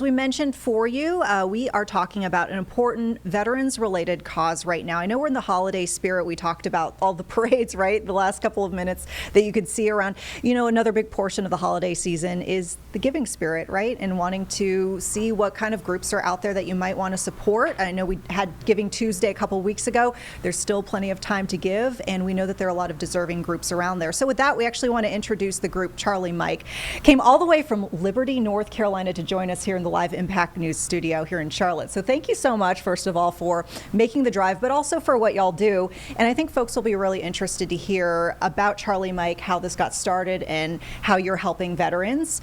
we mentioned for you, we are talking about an important veterans-related cause right now. I know we're in the holiday spirit. We talked about all the parades, right, the last couple of minutes that you could see around. You know, another big portion of the holiday season is the giving spirit, right, and wanting to see what kind of groups are out there that you might want to support. I know we had Giving Tuesday a couple weeks ago. There's still plenty of time to give, and we know that there are a lot of deserving groups around there. So with that, we actually want to introduce the group Charlie Mike. Came all the way from Liberty, North Carolina to join us here in the Live Impact News studio here in Charlotte. So thank you so much, first of all, for making the drive, but also for what y'all do. And I think folks will be really interested to hear about Charlie Mike, how this got started, and how you're helping veterans.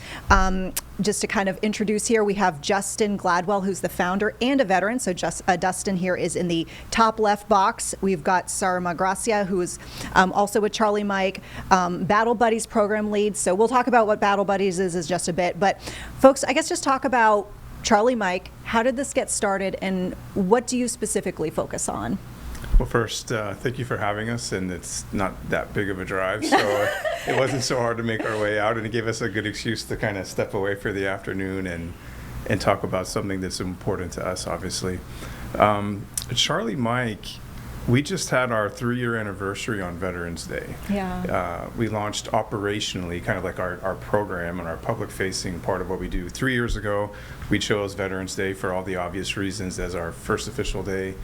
Just to kind of introduce here, we have Justin Gladwell, who's the founder and a veteran. So Dustin here is in the top left box. We've got Sarah Gracia, who is also with Charlie Mike, Battle Buddies program lead. So we'll talk about what Battle Buddies is just a bit. But folks, I guess just talk about Charlie Mike. How did this get started, and what do you specifically focus on? Well, first, thank you for having us, and it's not that big of a drive, so it wasn't so hard to make our way out, and it gave us a good excuse to kind of step away for the afternoon and talk about something that's important to us, obviously. Charlie Mike, we just had our 3-year anniversary on Veterans Day. Yeah. We launched operationally, kind of like our program and our public-facing part of what we do. 3 years ago, we chose Veterans Day for all the obvious reasons as our first official day.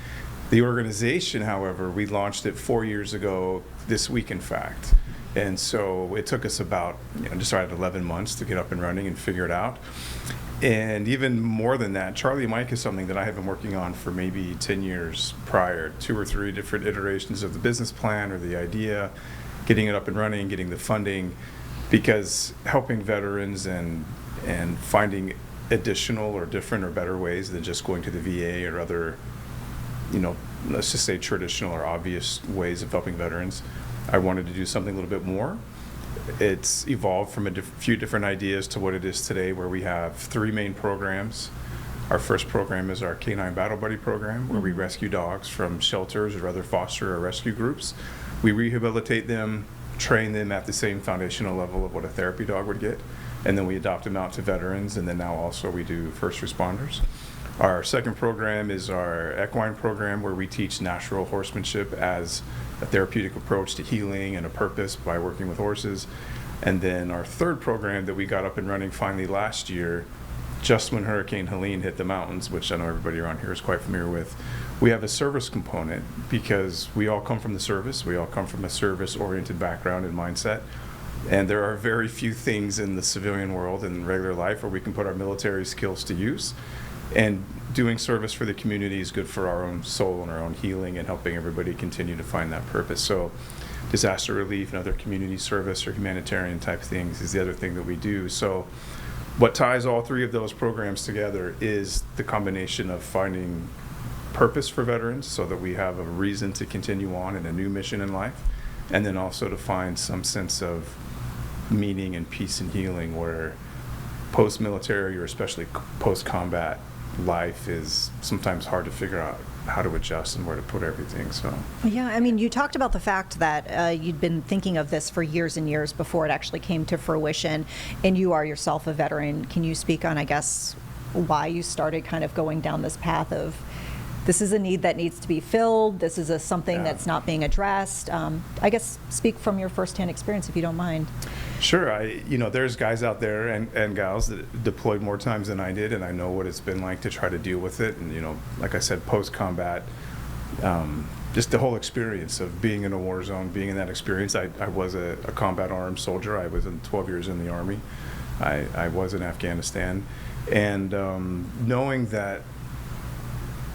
The organization, however, we launched it 4 years ago this week, in fact. And so it took us about just right at 11 months to get up and running and figure it out. And even more than that, Charlie Mike is something that I have been working on for maybe 10 years prior, 2 or 3 different iterations of the business plan or the idea, getting it up and running, getting the funding, because helping veterans and finding additional or different or better ways than just going to the VA or other, let's just say traditional or obvious ways of helping veterans. I wanted to do something a little bit more. It's evolved from a few different ideas to what it is today, where we have 3 main programs. Our first program is our Canine Battle Buddy program, where we rescue dogs from shelters or other foster or rescue groups. We rehabilitate them, train them at the same foundational level of what a therapy dog would get, and then we adopt them out to veterans, and then now also we do first responders. Our second program is our equine program, where we teach natural horsemanship as a therapeutic approach to healing and a purpose by working with horses. And then our third program that we got up and running finally last year, just when Hurricane Helene hit the mountains, which I know everybody around here is quite familiar with, we have a service component because we all come from the service. We all come from a service-oriented background and mindset. And there are very few things in the civilian world and regular life where we can put our military skills to use. And doing service for the community is good for our own soul and our own healing and helping everybody continue to find that purpose. So disaster relief and other community service or humanitarian type things is the other thing that we do. So what ties all 3 of those programs together is the combination of finding purpose for veterans so that we have a reason to continue on in a new mission in life, and then also to find some sense of meaning and peace and healing where post-military or especially post-combat life is sometimes hard to figure out how to adjust and where to put everything. So yeah, I mean, you talked about the fact that you'd been thinking of this for years and years before it actually came to fruition, and you are yourself a veteran. Can you speak on, I guess, why you started kind of going down this path of this is a need that needs to be filled, this is something that's not being addressed? I guess speak from your firsthand experience, if you don't mind. Sure. There's guys out there and gals that deployed more times than I did, and I know what it's been like to try to deal with it. And, like I said, post-combat, just the whole experience of being in a war zone, being in that experience. I was a combat armed soldier. I was in 12 years in the Army. I was in Afghanistan. And knowing that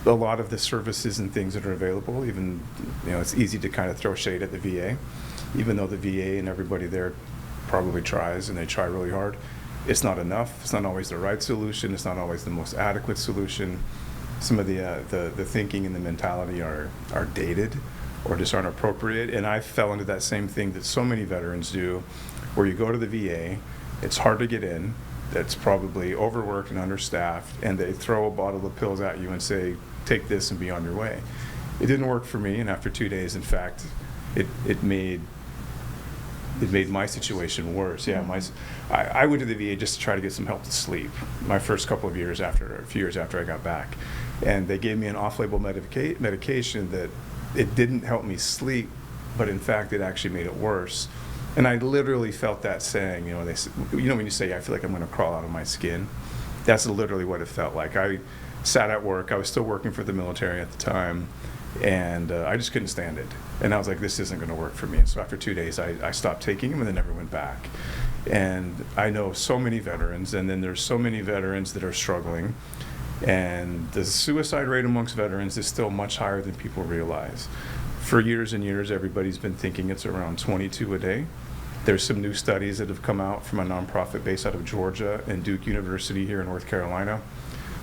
a lot of the services and things that are available, even, it's easy to kind of throw shade at the VA, even though the VA and everybody there probably tries, and they try really hard. It's not enough. It's not always the right solution. It's not always the most adequate solution. Some of the thinking and the mentality are dated or just aren't appropriate. And I fell into that same thing that so many veterans do, where you go to the VA, it's hard to get in, that's probably overworked and understaffed, and they throw a bottle of pills at you and say, take this and be on your way. It didn't work for me, and after 2 days, in fact, it made it made my situation worse. Yeah, I went to the VA just to try to get some help to sleep. My first couple of years after, a few years after I got back, and they gave me an off-label medication that it didn't help me sleep, but in fact it actually made it worse. And I literally felt that saying, you know, when you say I feel like I'm going to crawl out of my skin, that's literally what it felt like. I sat at work. I was still working for the military at the time, and I just couldn't stand it. And I was like, this isn't going to work for me. And so after 2 days, I stopped taking them and then never went back. And I know so many veterans, and then there's so many veterans that are struggling. And the suicide rate amongst veterans is still much higher than people realize. For years and years, everybody's been thinking it's around 22 a day. There's some new studies that have come out from a nonprofit based out of Georgia and Duke University here in North Carolina,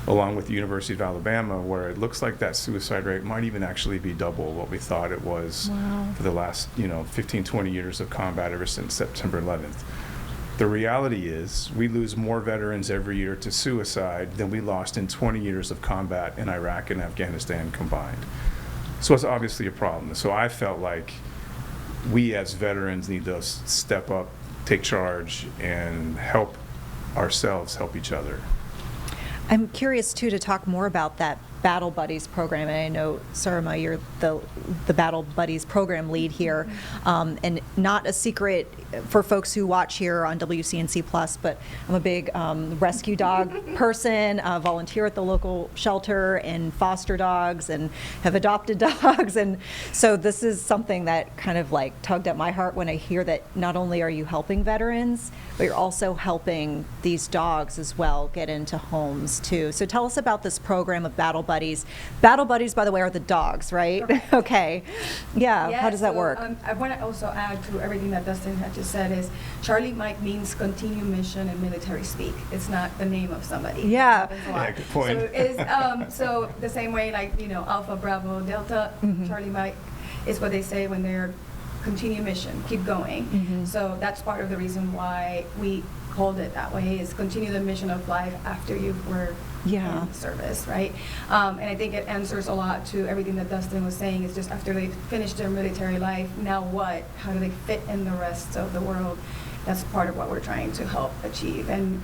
along with the University of Alabama, where it looks like that suicide rate might even actually be double what we thought it was for the last 15, 20 years of combat ever since September 11th. The reality is we lose more veterans every year to suicide than we lost in 20 years of combat in Iraq and Afghanistan combined. So it's obviously a problem. So I felt like we as veterans need to step up, take charge, and help ourselves help each other. I'm curious, too, to talk more about that Battle Buddies program. And I know, Surma, you're the Battle Buddies program lead here. And not a secret for folks who watch here on WCNC Plus, but I'm a big rescue dog person, volunteer at the local shelter and foster dogs and have adopted dogs. And so this is something that kind of like tugged at my heart when I hear that not only are you helping veterans, but you're also helping these dogs as well get into homes too. So tell us about this program of Battle Buddies. Battle Buddies, by the way, are the dogs, right? Okay. Yeah. How does that work? I want to also add to everything that Dustin had just said is Charlie Mike means continue mission in military speak. It's not the name of somebody. Yeah. Yeah, good point. So it's so the same way like Alpha, Bravo, Delta, Charlie Mike is what they say when they're continue mission, keep going. So that's part of the reason why we called it that way, is continue the mission of life after you were in service, right? And I think it answers a lot to everything that Dustin was saying, is just after they finish their military life, now what? How do they fit in the rest of the world? That's part of what we're trying to help achieve. And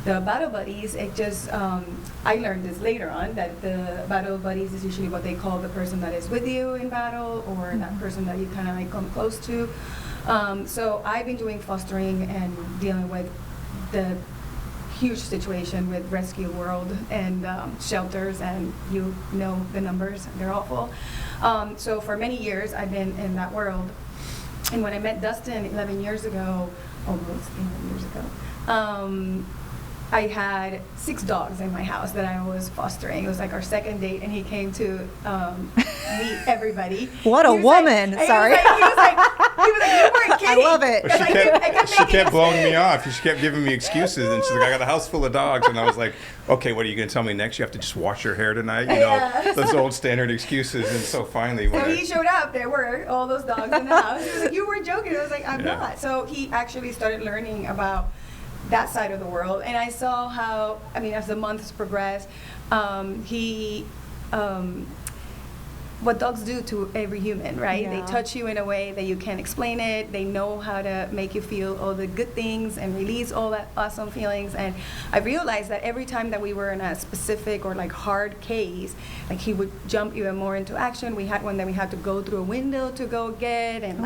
the Battle Buddies, it just, I learned this later on, that the Battle Buddies is usually what they call the person that is with you in battle, or that person that you kind of like come close to. So I've been doing fostering and dealing with the huge situation with Rescue World and shelters, and you know the numbers, they're awful. So for many years I've been in that world. And when I met Dustin 11 years ago, almost 11 years ago, I had 6 dogs in my house that I was fostering. It was like our second date, and he came to meet everybody. What a woman! Sorry. He was like, you weren't kidding. I love it. But she kept blowing me off. She kept giving me excuses, and she's like, I got a house full of dogs. And I was like, okay, what are you going to tell me next? You have to just wash your hair tonight? Those old standard excuses. And so finally, when he showed up, there were all those dogs in the house. He was like, you were joking. I was like, I'm not. So he actually started learning about that side of the world, and I saw how, as the months progressed, what dogs do to every human, right? Yeah. They touch you in a way that you can't explain it. They know how to make you feel all the good things and release all that awesome feelings. And I realized that every time that we were in a specific or like hard case, like he would jump even more into action. We had one that we had to go through a window to go get and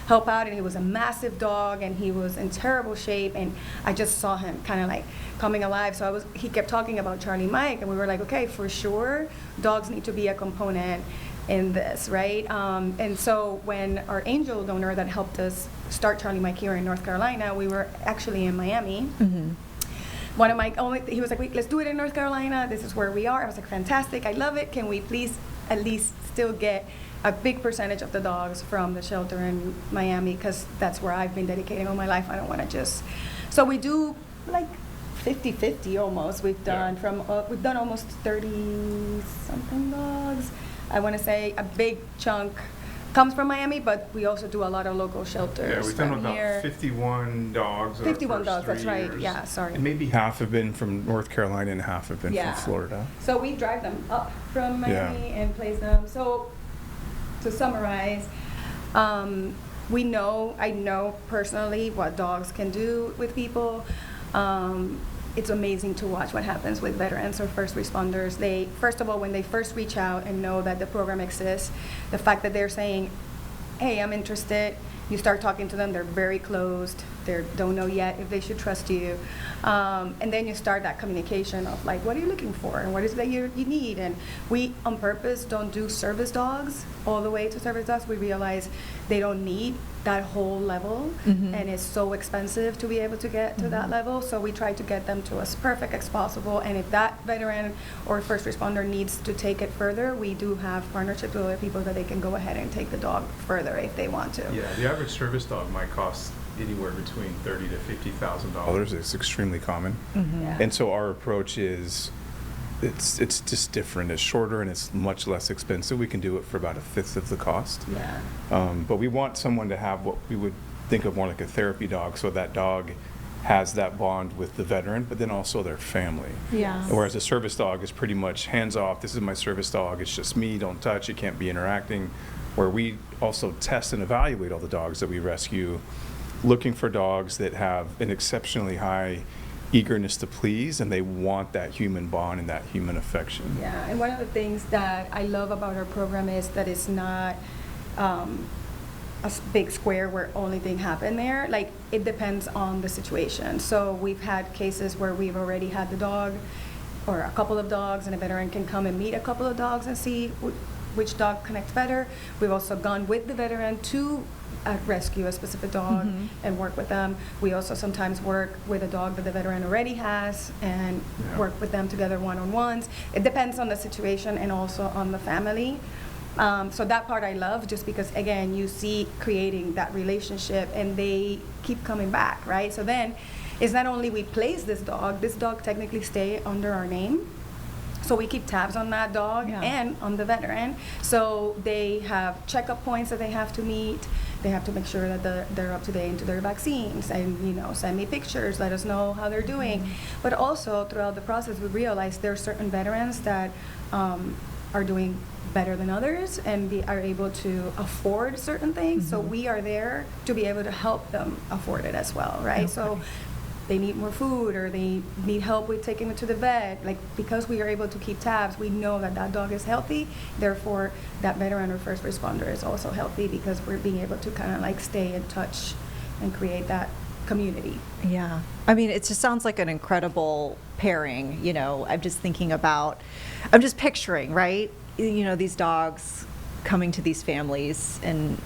help out. And he was a massive dog, and he was in terrible shape. And I just saw him kind of like coming alive. So he kept talking about Charlie Mike, and we were like, okay, for sure, dogs need to be a component in this, right? And so when our angel donor that helped us start Charlie Mike here in North Carolina, we were actually in Miami. One of my he was like, wait, let's do it in North Carolina. This is where we are. I was like, fantastic, I love it. Can we please at least still get a big percentage of the dogs from the shelter in Miami, because that's where I've been dedicating all my life. I don't want to just, so we do like 50-50 almost. We've done we've done almost 30 something dogs. I want to say a big chunk comes from Miami, but we also do a lot of local shelters. Yeah, we've done from about here. 51 dogs. 51 dogs, that's 3 right. years. Yeah, sorry. And maybe half have been from North Carolina and half have been from Florida. So we drive them up from Miami and place them. So to summarize, I know personally what dogs can do with people. It's amazing to watch what happens with veterans or first responders. First of all, when they first reach out and know that the program exists, the fact that they're saying, hey, I'm interested, you start talking to them, they're very closed, they don't know yet if they should trust you. And then you start that communication of like, what are you looking for? And what is it that you need? And we, on purpose, don't do service dogs all the way to service dogs. We realize they don't need that whole level, and it's so expensive to be able to get to that level. So we try to get them to as perfect as possible. And if that veteran or first responder needs to take it further, we do have partnerships with other people that they can go ahead and take the dog further if they want to. Yeah, the average service dog might cost anywhere between $30,000 to $50,000. It's extremely common. Yeah. And so our approach is, it's just different. It's shorter and it's much less expensive. We can do it for about a fifth of the cost. Yeah. But we want someone to have what we would think of more like a therapy dog, so that dog has that bond with the veteran, but then also their family. Yeah. Whereas a service dog is pretty much hands off. This is my service dog. It's just me. Don't touch. You can't be interacting. Where we also test and evaluate all the dogs that we rescue, looking for dogs that have an exceptionally high eagerness to please, and they want that human bond and that human affection. Yeah, and one of the things that I love about our program is that it's not big square where only thing happen there. Like, it depends on the situation. So we've had cases where we've already had the dog or a couple of dogs, and a veteran can come and meet a couple of dogs and see which dog connects better. We've also gone with the veteran to rescue a specific dog and work with them. We also sometimes work with a dog that the veteran already has and work with them together one-on-ones. It depends on the situation and also on the family. So that part I love, just because, again, you see creating that relationship and they keep coming back, right? So then it's not only we place this dog technically stay under our name. So we keep tabs on that dog and on the veteran. So they have checkup points that they have to meet. They have to make sure that they're up to date into their vaccines, and send me pictures, let us know how they're doing. But also throughout the process, we realized there are certain veterans that are doing better than others and are able to afford certain things. So we are there to be able to help them afford it as well, right? Okay. So they need more food or they need help with taking it to the vet. Like, because we are able to keep tabs, we know that dog is healthy. Therefore, that veteran or first responder is also healthy, because we're being able to kind of like stay in touch and create that community. Yeah. I mean, it just sounds like an incredible pairing. I'm just picturing, right? These dogs coming to these families, and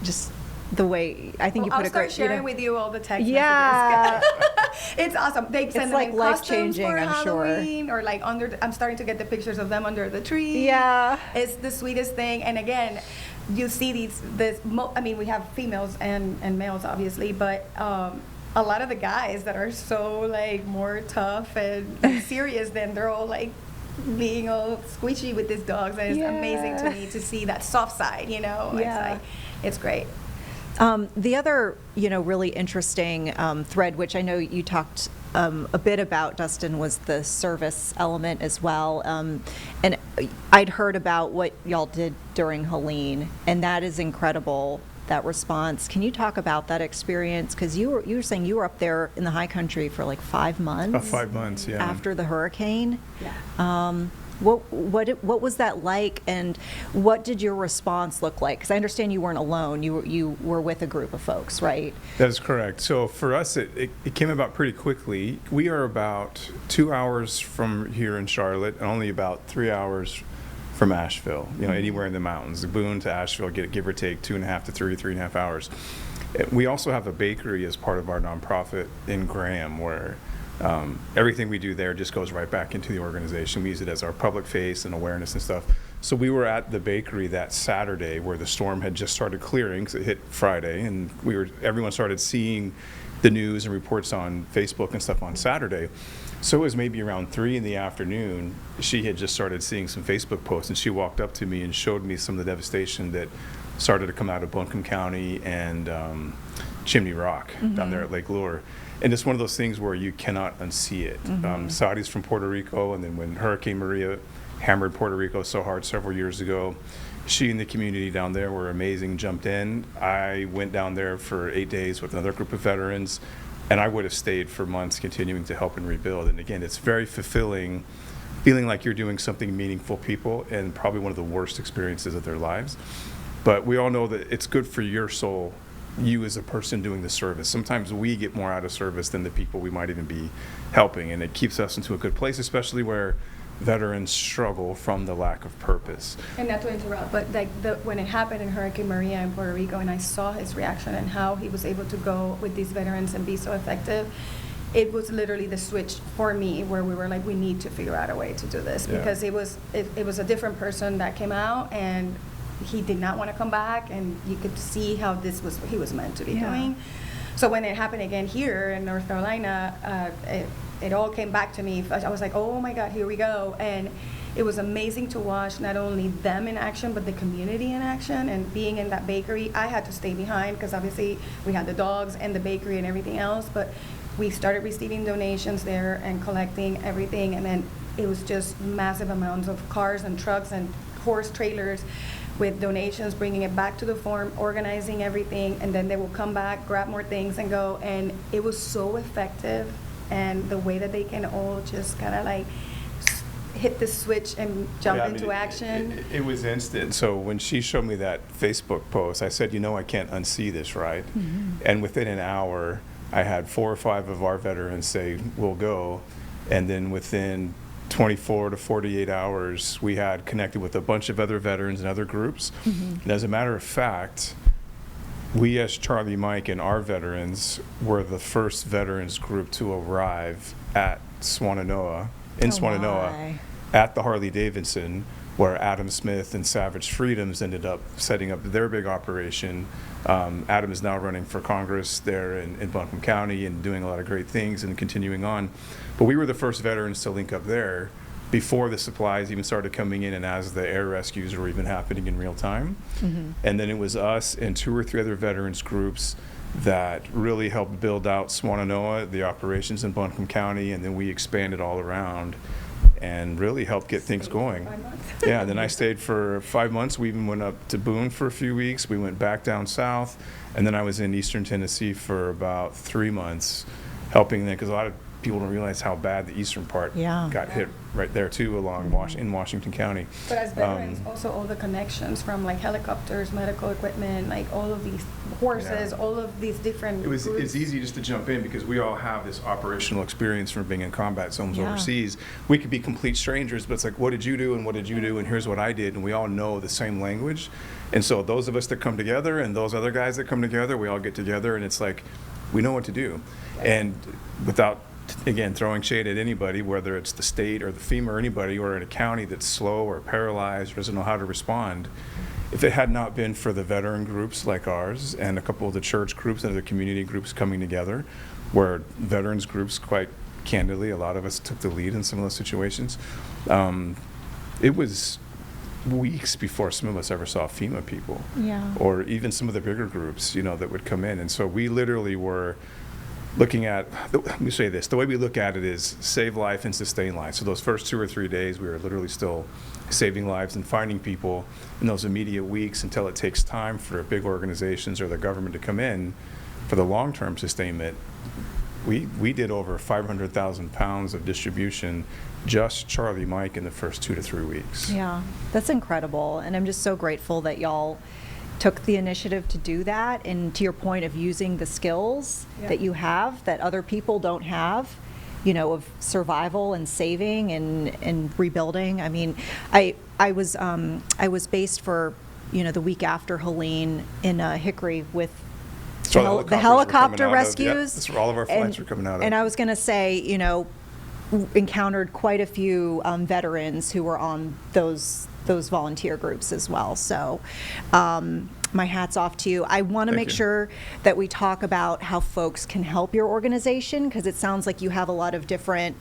just the way, I think you put I'll it start great. sharing with you all the text Yeah. messages. It's awesome. They send them like in costumes life-changing, for I'm sure. Halloween, or like I'm starting to get the pictures of them under the tree. Yeah. It's the sweetest thing. And again, you see we have females and males, obviously, but a lot of the guys that are so like more tough and serious, then they're all like being all squishy with these dogs, and it's amazing to me to see that soft side. Yeah. It's great. The other, really interesting thread, which I know you talked a bit about, Dustin, was the service element as well. And I'd heard about what y'all did during Helene, and that is incredible, that response. Can you talk about that experience? Because you were saying you were up there in the high country for like 5 months. 5 months, yeah. After the hurricane. Yeah. What was that like, and what did your response look like? Because I understand you weren't alone. You were with a group of folks, right? That is correct. So for us, it came about pretty quickly. We are about 2 hours from here in Charlotte, and only about 3 hours from Asheville. Anywhere in the mountains, Boone to Asheville, give or take 2.5 to 3.5 hours. We also have a bakery as part of our nonprofit in Graham, where everything we do there just goes right back into the organization. We use it as our public face and awareness and stuff. So we were at the bakery that Saturday, where the storm had just started clearing, because it hit Friday, and everyone started seeing the news and reports on Facebook and stuff on Saturday. So it was maybe around 3 p.m. She had just started seeing some Facebook posts, and she walked up to me and showed me some of the devastation that started to come out of Buncombe County and Chimney Rock down there at Lake Lure. And it's one of those things where you cannot unsee it. Saudi's from Puerto Rico, and then when Hurricane Maria hammered Puerto Rico so hard several years ago, she and the community down there were amazing, jumped in. I went down there for 8 days with another group of veterans, and I would have stayed for months continuing to help and rebuild. And again, it's very fulfilling, feeling like you're doing something meaningful for people, and probably one of the worst experiences of their lives. But we all know that it's good for your soul, you as a person doing the service. Sometimes we get more out of service than the people we might even be helping, and it keeps us into a good place, especially where veterans struggle from the lack of purpose. And not to interrupt, but like when it happened in Hurricane Maria in Puerto Rico, and I saw his reaction and how he was able to go with these veterans and be so effective, it was literally the switch for me where we were like, we need to figure out a way to do this, Yeah. because it was a different person that came out, and he did not want to come back, and you could see how this was what he was meant to be Yeah. doing. So when it happened again here in North Carolina, it all came back to me. I was like, oh my God, here we go. And it was amazing to watch not only them in action, but the community in action. And being in that bakery, I had to stay behind because obviously we had the dogs and the bakery and everything else. But we started receiving donations there and collecting everything. And then it was just massive amounts of cars and trucks and horse trailers with donations, bringing it back to the farm, organizing everything, and then they will come back, grab more things, and go. And it was so effective, and the way that they can all just kind of like hit the switch and jump Yeah, I mean, into action. It was instant. So when she showed me that Facebook post, I said, I can't unsee this, right? And within an hour, I had 4 or 5 of our veterans say, we'll go. And then within 24 to 48 hours, we had connected with a bunch of other veterans and other groups. And as a matter of fact, we as Charlie Mike and our veterans were the first veterans group to arrive at Swannanoa, my. at the Harley Davidson, where Adam Smith and Savage Freedoms ended up setting up their big operation. Adam is now running for Congress there in Buncombe County and doing a lot of great things and continuing on. But we were the first veterans to link up there before the supplies even started coming in and as the air rescues were even happening in real time. And then it was us and 2 or 3 other veterans groups that really helped build out Swannanoa, the operations in Buncombe County, and then we expanded all around and really helped get things going. 5 months. Yeah, then I stayed for 5 months. We even went up to Boone for a few weeks. We went back down south, and then I was in eastern Tennessee for about 3 months, helping them, because a lot of people don't realize how bad the eastern part Yeah. got hit right there too, along in Washington County. But as veterans, also all the connections from like helicopters, medical equipment, like all of these horses, Yeah. all of these different It's groups. easy just to jump in because we all have this operational experience from being in combat zones Yeah. overseas. We could be complete strangers, but it's like, what did you do and what did you do and here's what I did, and we all know the same language. And so those of us that come together and those other guys that come together, we all get together and it's like, we know what to do. And without, again, throwing shade at anybody, whether it's the state or the FEMA or anybody, or in a county that's slow or paralyzed or doesn't know how to respond, if it had not been for the veteran groups like ours and a couple of the church groups and other community groups coming together, where veterans groups, quite candidly, a lot of us took the lead in some of those situations, it was weeks before some of us ever saw FEMA people. Yeah. Or even some of the bigger groups, that would come in. And so we literally were looking at, let me say this, the way we look at it is save life and sustain life. So those first 2 or 3 days, we were literally still saving lives and finding people in those immediate weeks until it takes time for big organizations or the government to come in for the long-term sustainment. We did over 500,000 pounds of distribution, just Charlie Mike, in the first 2 to 3 weeks. Yeah, that's incredible. And I'm just so grateful that y'all took the initiative to do that. And to your point of using the skills Yeah. that you have that other people don't have, of survival and saving and rebuilding. I mean, I was based for, the week after Helene in Hickory with That's where the the helicopter helicopters were coming out of. Yep, rescues. that's where all of our flights were coming out of. And I was going to say, encountered quite a few veterans who were on those volunteer groups as well. So my hat's off to you. I want to Thank make you. sure that we talk about how folks can help your organization, because it sounds like you have a lot of different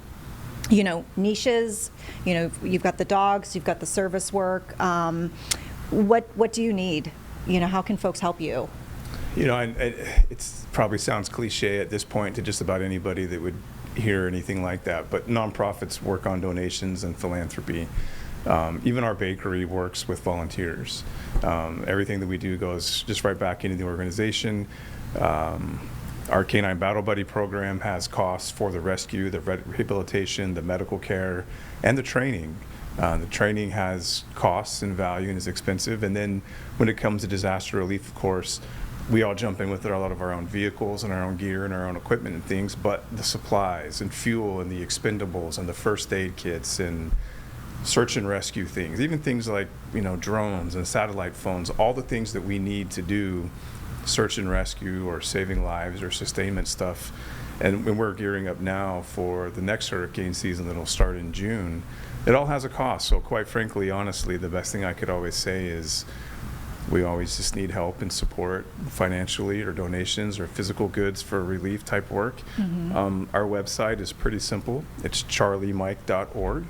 niches. You've got the dogs, you've got the service work. What do you need? How can folks help you? And it probably sounds cliche at this point to just about anybody that would hear anything like that, but nonprofits work on donations and philanthropy. Even our bakery works with volunteers. Everything that we do goes just right back into the organization. Our Canine Battle Buddy program has costs for the rescue, the rehabilitation, the medical care, and the training. The training has costs and value and is expensive. And then when it comes to disaster relief, of course, we all jump in with a lot of our own vehicles and our own gear and our own equipment and things, but the supplies and fuel and the expendables and the first aid kits and search and rescue things, even things like, drones and satellite phones, all the things that we need to do search and rescue or saving lives or sustainment stuff. And when we're gearing up now for the next hurricane season that'll start in June, it all has a cost. So quite frankly, honestly, the best thing I could always say is we always just need help and support financially or donations or physical goods for relief type work. Our website is pretty simple. It's charliemike.org.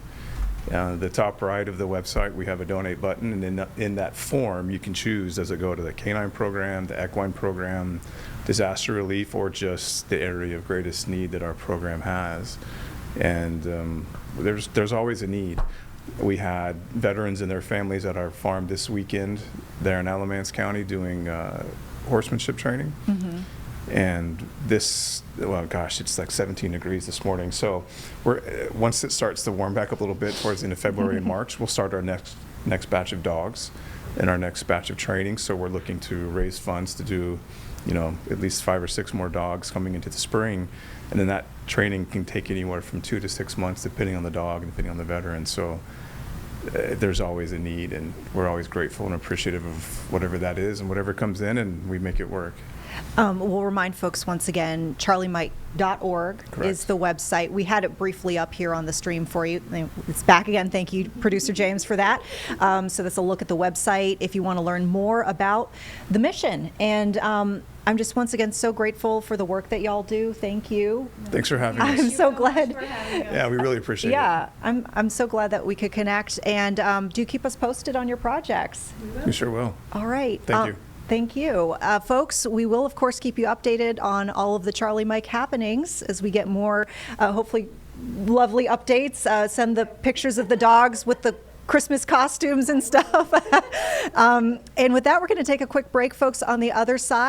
The top right of the website, we have a donate button, and in that form, you can choose, does it go to the canine program, the equine program, disaster relief, or just the area of greatest need that our program has. And there's always a need. We had veterans and their families at our farm this weekend there in Alamance County doing horsemanship training. And it's like 17 degrees this morning. So once it starts to warm back up a little bit towards the end of February and March, we'll start our next batch of dogs and our next batch of training. So we're looking to raise funds to do, at least 5 or 6 more dogs coming into the spring. And then that training can take anywhere from 2 to 6 months, depending on the dog and depending on the veteran. So there's always a need, and we're always grateful and appreciative of whatever that is and whatever comes in, and we make it work. We'll remind folks once again, charliemike.org is the website. We had it briefly up here on the stream for you. It's back again. Thank you, Producer James, for that. So that's a look at the website if you want to learn more about the mission. And I'm just once again so grateful for the work that y'all do. Thank you. Thanks for having us. I'm so glad. Yeah, we really appreciate it. Yeah, I'm so glad that we could connect. And do keep us posted on your projects. We sure will. All right. Thank you. Thank you. Folks, we will, of course, keep you updated on all of the Charlie Mike happenings as we get more, hopefully, lovely updates. Send the pictures of the dogs with the Christmas costumes and stuff. And with that, we're going to take a quick break, folks. On the other side,